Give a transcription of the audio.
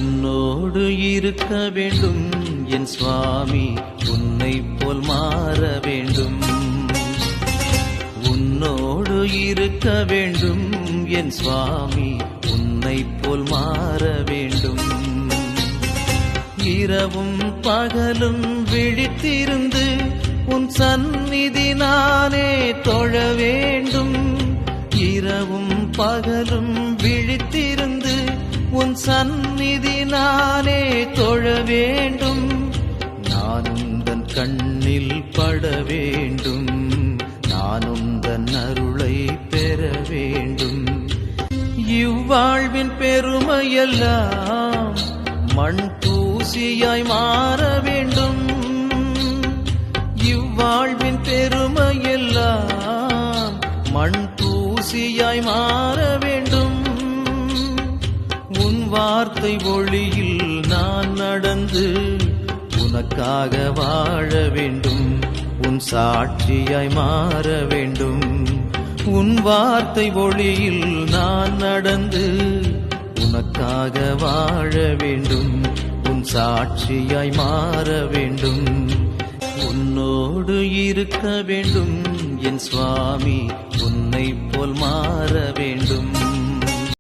உன்னோடு இருக்க வேண்டும் என் சுவாமி, உன்னை போல் மாற வேண்டும். உன்னோடு இருக்க வேண்டும் என் சுவாமி, உன்னை போல் மாற வேண்டும். இரவும் பகலும் விழித்திருந்து உன் சந்நிதி நானே தொழ வேண்டும். இரவும் பகலும் விழித்திருந்து உன் சந்நிதி நானே தொழ வேண்டும். நான் உந்தன் கண்ணில் பட வேண்டும், நான் உந்தன் அருளை பெற வேண்டும். இவ்வாழ்வின் பெருமையெல்லாம் மண் தூசியாய் மாற வேண்டும். இவ்வாழ்வின் பெருமையெல்லாம் மண் தூசியாய் மாற வேண்டும். உன் வார்த்தை ஒளியில் நான் நடந்து உனக்காக வாழ வேண்டும். உன் சாட்சியாய் மாற வேண்டும். உன் வார்த்தை ஒளியில் நான் நடந்து உனக்காக வாழ வேண்டும். உன் சாட்சியாய் மாற வேண்டும். உன்னோடு இருக்க வேண்டும் என் சுவாமி, உன்னை போல் மாற வேண்டும்.